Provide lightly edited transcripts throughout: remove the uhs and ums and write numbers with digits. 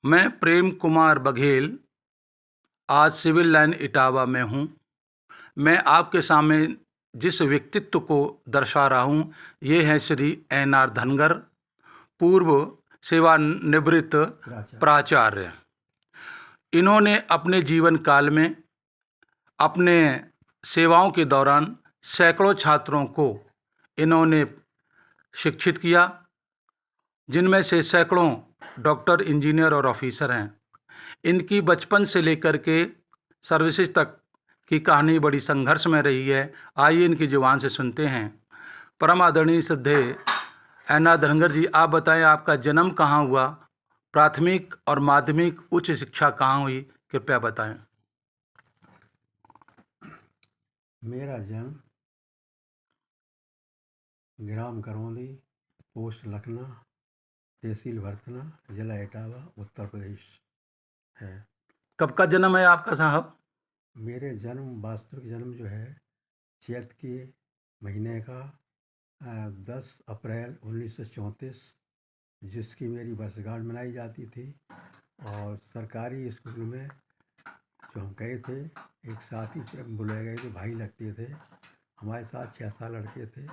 मैं प्रेम कुमार बघेल आज civil line Etawah में हूँ। मैं आपके सामने जिस व्यक्तित्व को दर्शा रहा हूँ, ये हैं श्री एन.आर. धनगर, पूर्व सेवानिवृत्त प्राचार्य। इन्होंने अपने जीवन काल में अपने सेवाओं के दौरान सैकड़ों छात्रों को इन्होंने शिक्षित किया, जिनमें से सैकड़ों डॉक्टर, इंजीनियर और ऑफिसर हैं। इनकी बचपन से लेकर के सर्विसेज तक की कहानी बड़ी संघर्ष में रही है। आइए इनकी जुबान से सुनते हैं। परम आदरणीय श्रद्धेय एन.आर. धनगर जी, आप बताएं, आपका जन्म कहाँ हुआ, प्राथमिक और माध्यमिक उच्च शिक्षा कहाँ हुई, कृपया बताएं। मेरा जन्म ग्राम करौंदी, पोस्ट लखना, तहसील भरतना, जिला इटावा, उत्तर प्रदेश है। कब का जन्म है आपका साहब? मेरे वास्तविक जन्म जो है चैत के महीने का 10 अप्रैल 1934, जिसकी मेरी वर्षगांठ मनाई जाती थी। और सरकारी स्कूल में जो हम गए थे, एक साथी बुलाए गए थे, भाई लगते थे, हमारे साथ 6 साल लड़के थे।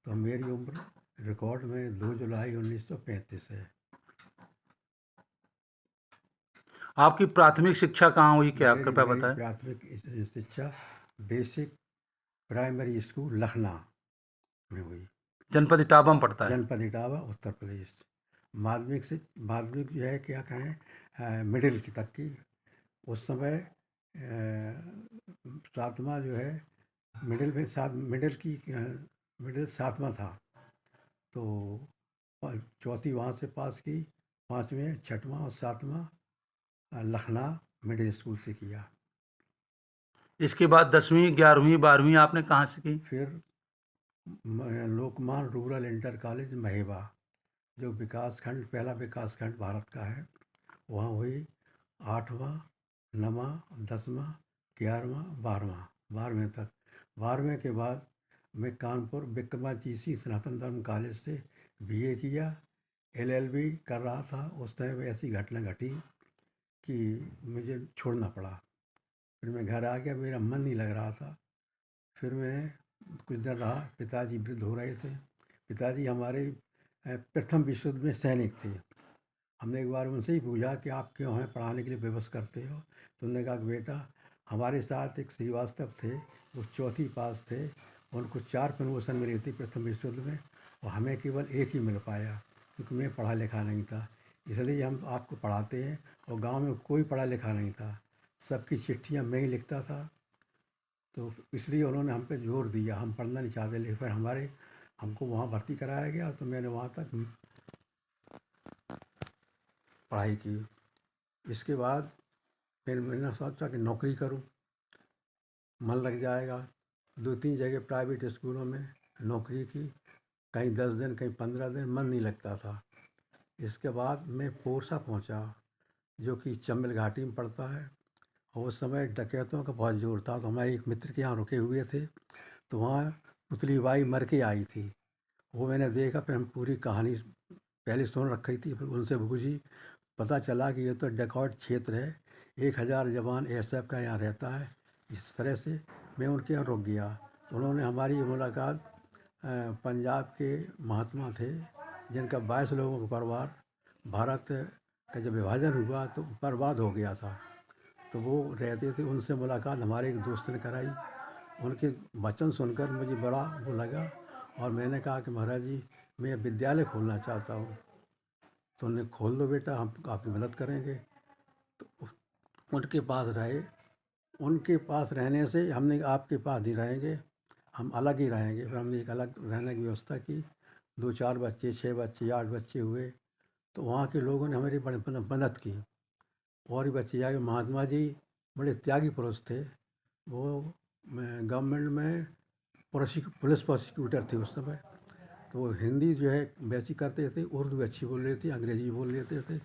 तो मेरी उम्र रिकॉर्ड में 2 जुलाई 1935 है। आपकी प्राथमिक शिक्षा कहाँ हुई, क्या कृपया मेरी बताएं। प्राथमिक शिक्षा बेसिक प्राइमरी स्कूल लखना में हुई। जनपद इटावा में पड़ता है। जनपद इटावा, उत्तर प्रदेश। माध्यमिक जो है, क्या कहें, मिडिल की तक की। उस समय सातवां जो है, मिडिल सातवां था। तो चौथी वहाँ से पास की, पाँचवें, छठवां और सातवां लखना मिडिल स्कूल से किया। इसके बाद 10वीं, 11वीं, 12वीं आपने कहाँ से की? फिर लोकमान रूरल इंटर कॉलेज महेबा, जो पहला विकास खंड भारत का है, वहाँ हुई। 8वां, 9वां, 10वां, 11वां, 12वें तक। 12वें के बाद मैं कानपुर विक्रमाजीसी सनातन धर्म कॉलेज से बीए किया। एलएलबी कर रहा था। उस टाइम ऐसी घटना घटी कि मुझे छोड़ना पड़ा। फिर मैं घर आ गया, मेरा मन नहीं लग रहा था। फिर मैं कुछ दिन रहा, पिताजी वृद्ध हो रहे थे। पिताजी हमारे प्रथम विश्व युद्ध में सैनिक थे। हमने एक बार उनसे ही पूछा कि आप क्यों हमें पढ़ाने के लिए विवश करते हो। तो उन्होंने कहा कि बेटा, हमारे साथ एक श्रीवास्तव थे, वो चौथी पास थे, उनको 4 प्रमोशन मिली थी प्रथम विश्व युद्ध में, और हमें केवल 1 ही मिल पाया, क्योंकि मैं पढ़ा लिखा नहीं था। इसलिए हम आपको पढ़ाते हैं। और गांव में कोई पढ़ा लिखा नहीं था, सबकी चिट्ठियां मैं ही लिखता था। तो इसलिए उन्होंने हम पे जोर दिया। हम पढ़ना नहीं चाहते, लेकिन फिर हमको वहाँ भर्ती कराया गया, तो मैंने वहाँ तक पढ़ाई की। इसके बाद फिर मैंने सोचा कि नौकरी करूं, मन लग जाएगा। 2-3 जगह प्राइवेट स्कूलों में नौकरी की, कहीं 10 दिन, कहीं 15 दिन, मन नहीं लगता था। इसके बाद मैं पोरसा पहुंचा, जो कि चंबल घाटी में पड़ता है। और उस समय डकैतों का बहुत जोर था। तो हमारे एक मित्र के यहाँ रुके हुए थे, तो वहाँ पुतली बाई मर के आई थी। वो मैंने देखा। फिर हम पूरी कहानी पहले सुन रखी थी, फिर उनसे बूझी। पता चला कि ये तो डकॉट क्षेत्र है, 1000 जवान एसएफ का यहाँ रहता है। इस तरह से मैं उनके यहाँ रुक गया। तो उन्होंने हमारी मुलाकात पंजाब के महात्मा थे, जिनका 22 लोगों का परिवार, भारत का जब विभाजन हुआ तो बर्बाद हो गया था, तो वो रहते थे। उनसे मुलाकात हमारे एक दोस्त ने कराई। उनके वचन सुनकर मुझे बड़ा वो लगा, और मैंने कहा कि महाराज जी, मैं विद्यालय खोलना चाहता हूँ। तो उन्होंने, खोल दो बेटा, हम आपकी मदद करेंगे। तो उनके पास रहे। उनके पास रहने से हमने कहा, आपके पास नहीं रहेंगे, हम अलग ही रहेंगे। फिर हमने एक अलग रहने की व्यवस्था की। 2-4 बच्चे, 6 बच्चे, 8 बच्चे हुए। तो वहाँ के लोगों ने हमारी बड़ी मदद की। और भी बच्चे आए। महात्मा जी बड़े त्यागी पुरुष थे। वो गवर्नमेंट में पुलिस प्रोसिक्यूटर थे उस समय। तो वो हिंदी जो है वैसी करते थे, उर्दू अच्छी बोल लेते थे, अंग्रेजी बोल लेते थे।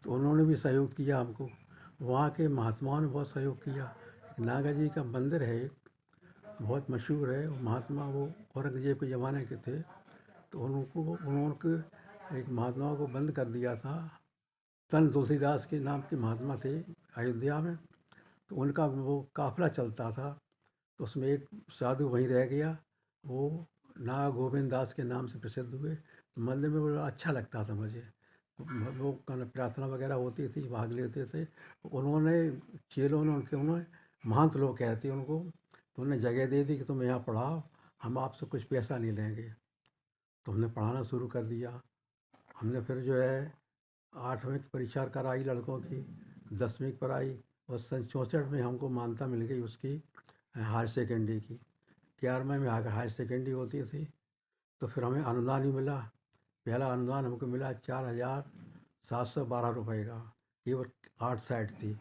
तो उन्होंने भी सहयोग किया हमको। वहाँ के महात्माओं ने बहुत सहयोग किया। नागा जी का मंदिर है एक, बहुत मशहूर है। वो महात्मा, वो औरंगजेब के ज़माने के थे। तो उन्होंने एक महात्मा को बंद कर दिया था, संत तुलसीदास के नाम के महात्मा थे अयोध्या में, तो उनका वो काफ़िला चलता था, तो उसमें एक साधु वहीं रह गया, वो नाग गोविंद दास के नाम से प्रसिद्ध हुए। तो मंदिर में बड़ा अच्छा लगता था मुझे। वो प्रार्थना वगैरह होती थी, भाग लेते थे। उन्होंने चेलों ने उन्होंने महंत लोग कहते हैं उनको, तो उन्होंने जगह दे दी कि तुम यहाँ पढ़ाओ, हम आपसे कुछ पैसा नहीं लेंगे। तो हमने पढ़ाना शुरू कर दिया। हमने फिर जो है 8वीं की परीक्षा कराई लड़कों की, 10वीं की कराई, और सन 64 में हमको मान्यता मिल गई उसकी हायर सेकेंडरी की। 11वें में आकर हायर सेकेंडरी होती थी। तो फिर हमें अनुदान भी मिला। पहला अनुदान हमको मिला 4,712 रुपये का, केवल 8 साइड थी।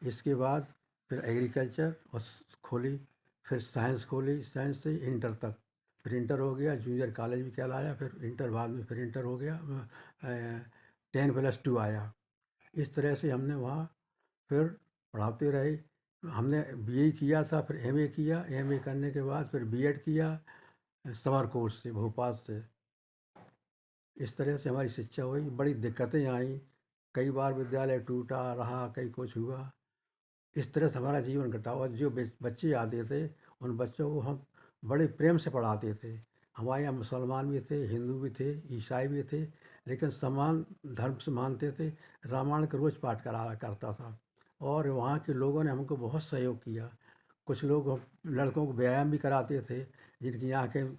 इसके बाद फिर एग्रीकल्चर और खोली, फिर साइंस खोली, साइंस से इंटर तक, फिर इंटर हो गया, जूनियर कॉलेज भी कहलाया, फिर इंटर बाद में फिर इंटर हो गया, 10+2 आया। इस तरह से हमने वहाँ फिर पढ़ाते रहे। हमने बीए किया था, फिर एमए किया, एमए करने के बाद फिर बीएड किया समर कोर्स से, भोपाल से। इस तरह से हमारी शिक्षा हुई। बड़ी दिक्कतें आई, कई बार विद्यालय टूटा रहा, कई कुछ हुआ। इस तरह से हमारा जीवन कटा। और जो बच्चे आते थे, उन बच्चों को हम बड़े प्रेम से पढ़ाते थे। हमारे यहाँ मुसलमान भी थे, हिंदू भी थे, ईसाई भी थे, लेकिन समान धर्म से मानते थे। रामायण का रोज़ पाठ कराया करता था, और वहाँ के लोगों ने हमको बहुत सहयोग किया। कुछ लोग लड़कों को व्यायाम भी कराते थे, जिनकी आँखें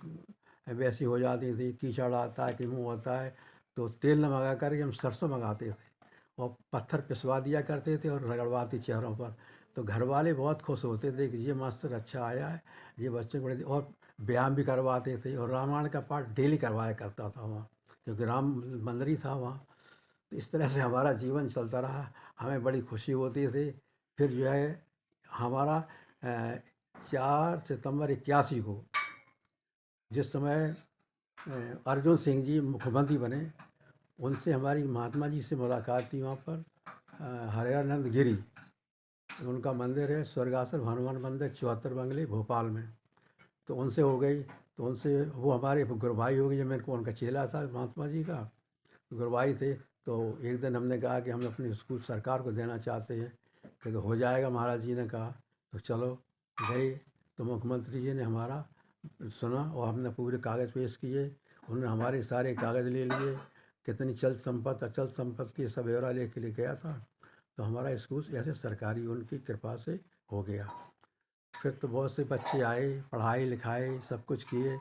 वैसी हो जाती थी, कीचड़ आता है कि मुँह होता है, तो तेल न मंगा कर हम सरसों मंगाते थे, और पत्थर पिसवा दिया करते थे और रगड़वाते चेहरों पर। तो घर वाले बहुत खुश होते थे कि ये मास्टर अच्छा आया है, ये बच्चे को बड़े। और व्यायाम भी करवाते थे, और रामायण का पाठ डेली करवाया करता था वहाँ, क्योंकि राम मंदिर ही था वहाँ। तो इस तरह से हमारा जीवन चलता रहा, हमें बड़ी खुशी होती थी। फिर जो है हमारा 4 सितंबर 81 को, जिस समय अर्जुन सिंह जी मुख्यमंत्री बने, उनसे हमारी महात्मा जी से मुलाकात थी वहाँ पर, हरिहरानंद गिरी उनका मंदिर है, स्वर्गासन हनुमान मंदिर 74 बंगले भोपाल में। तो उनसे हो गई, तो उनसे वो हमारे गुरु भाई हो गए। जब मेरे को उनका चेला था महात्मा जी का, गुरु भाई थे। तो एक दिन हमने कहा कि हम अपने स्कूल सरकार को देना चाहते हैं। कि तो हो जाएगा, महाराज जी ने कहा। तो चलो गए, तो मुख्यमंत्री जी ने हमारा सुना, और हमने पूरे कागज़ पेश किए। उन्होंने हमारे सारे कागज़ ले लिए, कितनी चल संपत्ति अचल संपत्ति सब ब्यौरा लेके ले गया था। तो हमारा स्कूल ऐसे सरकारी उनकी कृपा से हो गया। फिर तो बहुत से बच्चे आए, पढ़ाई लिखाई सब कुछ किए,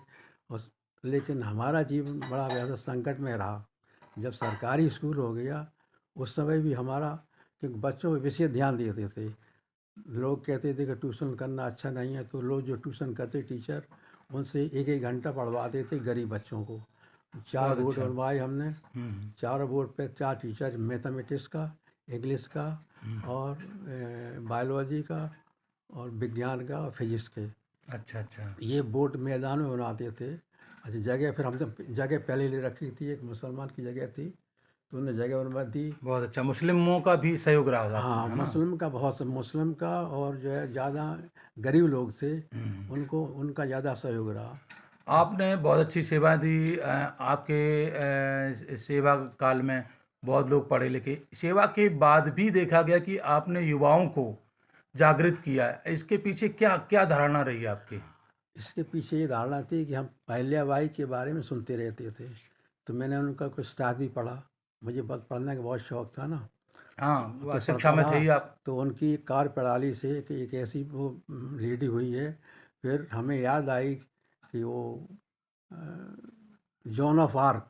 और लेकिन हमारा जीवन बड़ा ज़्यादा संकट में रहा। जब सरकारी स्कूल हो गया, उस समय भी हमारा, क्योंकि बच्चों पे विशेष ध्यान देते थे। लोग कहते थे कि ट्यूशन करना अच्छा नहीं है, तो लोग जो ट्यूशन करते टीचर, उनसे 1-1 घंटा पढ़वाते थे गरीब बच्चों को। 4 बहुत बोर्ड अच्छा। बनवाए हमने। चारों बोर्ड पे 4 टीचर, मैथमेटिक्स का, इंग्लिश का, और बायोलॉजी का, और विज्ञान का, और फिजिक्स के। अच्छा अच्छा। ये बोर्ड मैदान में बनाते थे। अच्छा, जगह फिर हमने जगह पहले ले रखी थी, एक मुसलमान की जगह थी, तो उन्होंने जगह बनवा दी। बहुत अच्छा, मुस्लिमों का भी सहयोग रहा होगा आपको, हाँ, है ना? मुस्लिम का बहुत, मुस्लिम का, और जो है ज़्यादा गरीब लोग थे, उनको उनका ज़्यादा सहयोग रहा। आपने बहुत अच्छी सेवा दी। आपके सेवा काल में बहुत लोग पढ़े लिखे, सेवा के बाद भी देखा गया कि आपने युवाओं को जागृत किया है। इसके पीछे क्या क्या धारणा रही आपकी? इसके पीछे ये धारणा थी कि हम अहिल्याबाई के बारे में सुनते रहते थे, तो मैंने उनका कुछ साथ भी पढ़ा। मुझे बहुत पढ़ने का बहुत शौक़ था ना, हाँ, तो शिक्षा पढ़ता में थे रहा। ही आप। तो उनकी कार्यप्रणाली से कि एक ऐसी वो लेडी हुई है, फिर हमें याद आई कि वो अ, जॉन ऑफ आर्क,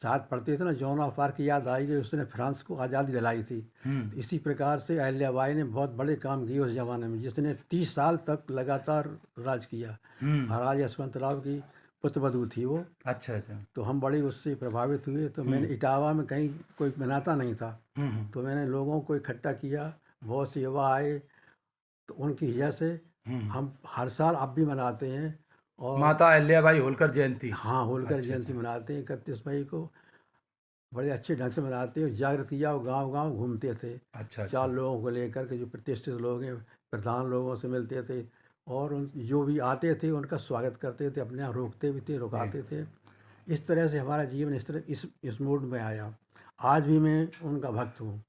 साथ पढ़ते थे ना, जॉन ऑफ आर्क की याद आई कि उसने फ्रांस को आज़ादी दिलाई थी। तो इसी प्रकार से अहिल्याबाई ने बहुत बड़े काम किए उस ज़माने में, जिसने 30 साल तक लगातार राज किया। महाराज यशवंतराव की पुत्रवधू थी वो। अच्छा अच्छा। तो हम बड़े उससे प्रभावित हुए। तो मैंने इटावा में कहीं कोई बनाता नहीं था, तो मैंने लोगों को इकट्ठा किया, बहुत से युवा आए, तो उनकी वजह से हम हर साल अब भी मनाते हैं। और माता अहिल्याबाई होलकर जयंती। हाँ, होलकर अच्छा जयंती अच्छा। मनाते हैं 31 मई को, बड़े अच्छे ढंग से मनाते हैं। जागृत किया, वो गाँव-गाँव घूमते थे, अच्छा 4 अच्छा। लोगों को लेकर के, जो प्रतिष्ठित लोग हैं, प्रधान लोगों से मिलते थे, और उन जो भी आते थे उनका स्वागत करते थे, अपने यहाँ रोकते भी थे, रुकाते थे। इस तरह से हमारा जीवन इस तरह इस मोड में आया। आज भी मैं उनका भक्त हूँ।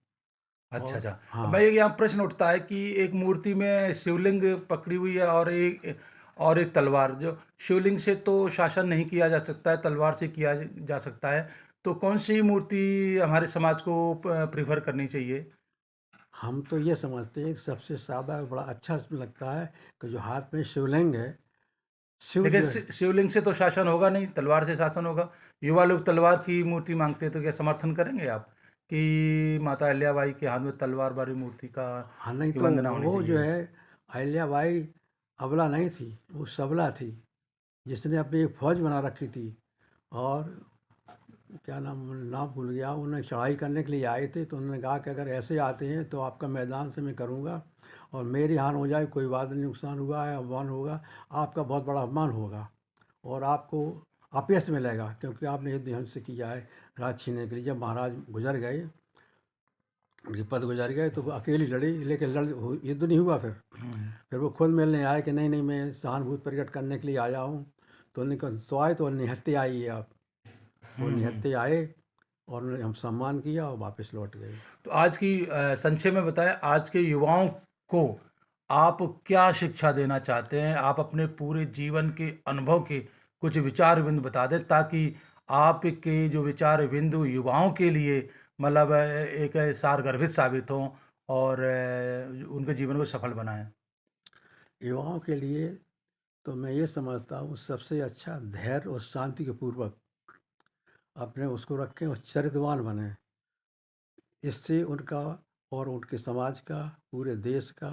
अच्छा, और अच्छा। हाँ, मैं यहाँ प्रश्न उठता है कि एक मूर्ति में शिवलिंग पकड़ी हुई है और एक तलवार, जो शिवलिंग से तो शासन नहीं किया जा सकता है, तलवार से किया जा सकता है। तो कौन सी मूर्ति हमारे समाज को प्रीफर करनी चाहिए? हम तो ये समझते हैं कि सबसे ज़्यादा बड़ा अच्छा लगता है कि जो हाथ में शिवलिंग है, शिव देखिए, जो है। शिवलिंग से तो शासन होगा नहीं, तलवार से शासन होगा। युवा लोग तलवार की मूर्ति मांगते हैं, तो क्या समर्थन करेंगे आप कि माता अहिल्याबाई के हाथ में तलवार वाली मूर्ति का हाँ, नहीं की तो वंदना होनी वो जो चाहिए? है, अहिल्याबाई अबला नहीं थी, वो सबला थी, जिसने अपनी एक फ़ौज बना रखी थी। और क्या नाम नाम भूल गया, उन्हें चढ़ाई करने के लिए आए थे, तो उन्होंने कहा कि अगर ऐसे आते हैं तो आपका मैदान से मैं करूँगा, और मेरी हार हो जाए कोई बात नहीं, नुकसान हुआ है, अपमान होगा, आपका बहुत बड़ा अपमान होगा और आपको अपयश मिलेगा, क्योंकि आपने युद्ध हमसे किया है राज छीनने के लिए। जब महाराज गुजर गए, उनके पद गुजर गए, तो वो अकेली लड़ी, लेकिन युद्ध नहीं हुआ। हम्म, फिर वो खुद मिलने आए कि नहीं नहीं, मैं सहानुभूति प्रकट करने के लिए आया हूँ। तो उन्होंने कहा तो आए, तो निहत्थे आई है आप। वो हम्म। निहत्थे आए और उन्होंने हम सम्मान किया और वापस लौट गए। तो आज की संक्षेप में बताएं, आज के युवाओं को आप क्या शिक्षा देना चाहते हैं? आप अपने पूरे जीवन के अनुभव के कुछ विचार बिंदु बता दें, ताकि आपके जो विचार बिंदु युवाओं के लिए मतलब एक सारगर्भित साबित हों और उनके जीवन को सफल बनाएं। युवाओं के लिए तो मैं ये समझता हूँ सबसे अच्छा धैर्य और शांति के पूर्वक अपने उसको रखें और चरित्रवान बने। इससे उनका और उनके समाज का, पूरे देश का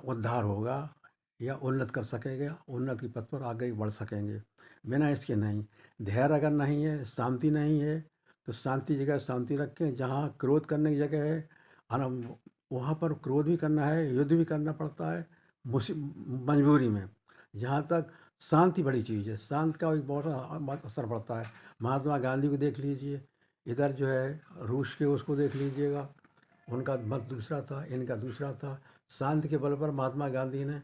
उद्धार होगा, या उन्नत कर सकेगा, उन्नति के पथ पर आगे बढ़ सकेंगे। बिना इसके नहीं। धैर्य अगर नहीं है, शांति नहीं है, तो शांति जगह शांति रखें। जहाँ क्रोध करने की जगह है, अनम वहाँ पर क्रोध भी करना है, युद्ध भी करना पड़ता है, मजबूरी में। जहाँ तक शांति बड़ी चीज़ है, शांत का एक बहुत असर पड़ता है। महात्मा गांधी को देख लीजिए, इधर जो है रूस के उसको देख लीजिएगा, उनका मत दूसरा था, इनका दूसरा था। शांति के बल पर महात्मा गांधी ने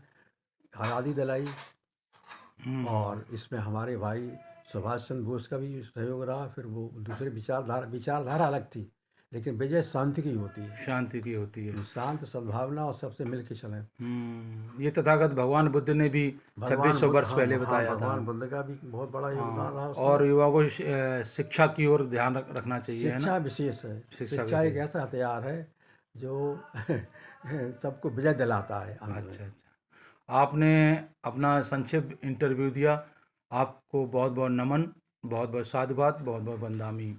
आज़ादी दिलाई, हम्म। और इसमें हमारे भाई सुभाष चंद्र बोस का भी सहयोग रहा। फिर वो दूसरे विचारधारा अलग थी, लेकिन विजय शांति की होती है। शांति की होती है। शांत सद्भावना और सबसे मिल के चलें। ये तथागत भगवान बुद्ध ने भी भगवान 2600 बुद्ध, वर्ष हाँ पहले हाँ, बताया था। भगवान बुद्ध का भी बहुत बड़ा योगदान रहा हाँ, उसमें। और युवाओं को शिक्षा की ओर ध्यान रखना चाहिए, है ना? शिक्षा विशेष है। शिक्षा शिक्षा एक विशेष। ऐसा हथियार है जो सबको विजय दिलाता है अंत में। अच्छा, अच्छा। आपने अपना संक्षिप्त इंटरव्यू दिया। आपको बहुत बहुत नमन, बहुत बहुत साधुवाद, बहुत बहुत वंदनामी।